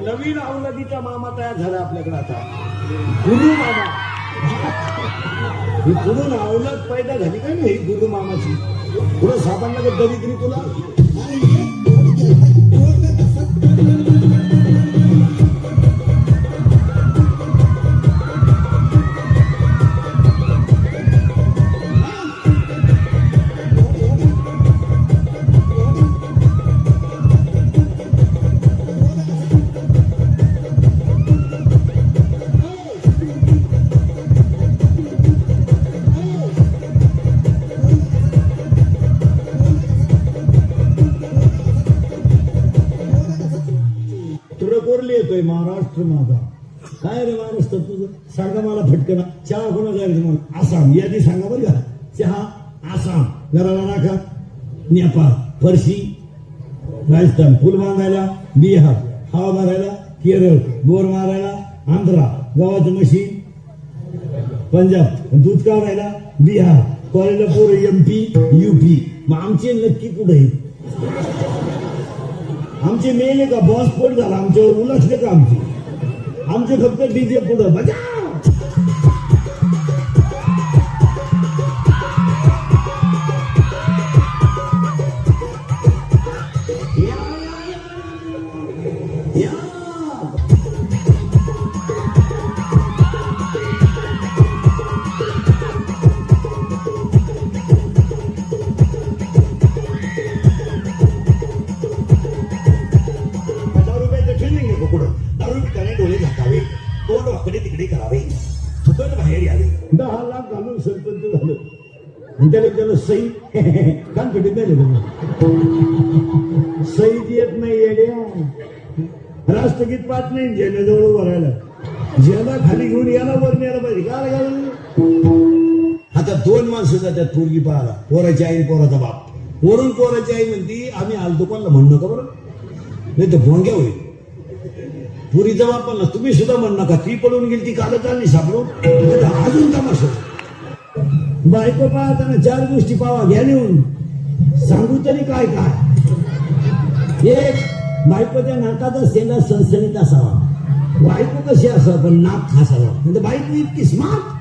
नवीन अवलादीचा मामा तयार झाला आपल्याकडे आता, गुरु मामा. ही पुढून अवलाद पैदा झाली काय नाही गुरु मामाची. पुढं साधारण दरिद्री तुला येतोय महाराष्ट्र माझा. काय रे महाराष्ट्र तुझं सांगा मला फटकन. चहा कोणा जायचं म्हणून आसाम यादी सांगा बरं का. चहा आसाम, गराला नाका नेपाळ, फरशी राजस्थान, फुल बांधायला बिहार, हवा मारायला केरळ, बोर मारायला आंध्रा, गव्हाचं मशीन पंजाब, दूध काढायला बिहार, कॉलेजला पोर MP UP. मग आमचे नक्की कुठे आमचे मेले का बॉम्बस्फोट झाला आमच्यावर उलटले का आमचे फक्त डीजे पुढं बजाव. तिकडे करावे, फुकट बाहेर यावे. 10 लाख घालून सरपंच झालं आणि त्याला सही कान कटीत नाही लागलं. सही येत नाही येड्या. राष्ट्रगीत पाठ नाही ज्याच्याजवळ भरायला, ज्याला खाली घेऊन याला वर न्यायला पाहिजे. काय आता 2 माणसं जातात पोरगी पाहायला, पोराची आई पोराचा बाप. वरून पोराची आई म्हणती आम्ही आलतो कोणाला म्हणू नका बरं, नाही तर भोंग्या होईल. पुरीचा बापाला तुम्ही सुद्धा म्हण नका, ती पळून गेली ती कालच आली सापडून. अजून तमाशा. बायको पाहताना 4 गोष्टी पावा घ्या नेऊन. सांगू तरी काय काय. एक, बायकोच्या नाकाचा शेंडा सणसणीत असावा. बायको कशी असावं पण नाक खासावा. म्हणजे बायको इतकी स्मार्ट.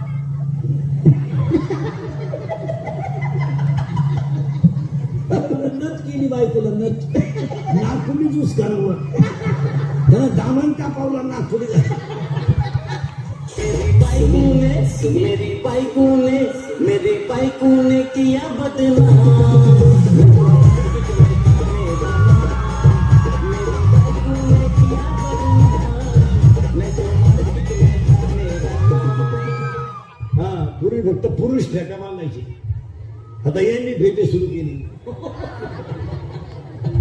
नत केली बायकोला, नत नागपुरी ज्यूस करावं त्यानं दामन का पावला नागपुरी. मेरी बाइको ने किया बदनाम. हा, पूर्वी फक्त पुरुष फेटा मानायची, आता यांनी फेटे सुरू केली.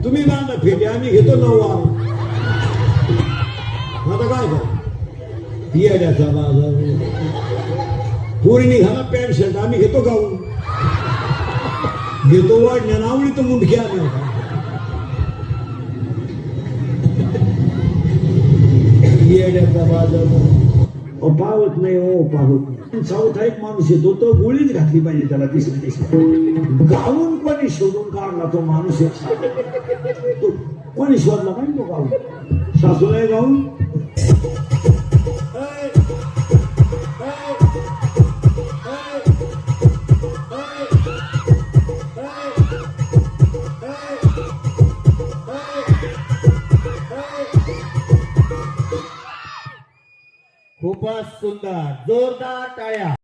तुम्ही बांधा फेटे, आम्ही घेतो 9 आता काय का येड्याचा बाजार. पोरी घाला पॅन्ट शर्ट, आम्ही घेतो गाऊन. घेतो वाढण्या नावली तर मुंडकी आली होता. येड्याचा बाजार पावत नाही हो, पावत. साऊथ एक माणूस येतो तो गोळीच घातली पाहिजे त्याला. तिसरी गाऊन कोणी शोधून काढला तो माणूस. कोणी शोधला नाही तो गाऊन. सासूला गाऊन खूपच सुंदर, जोरदार टाळ्या.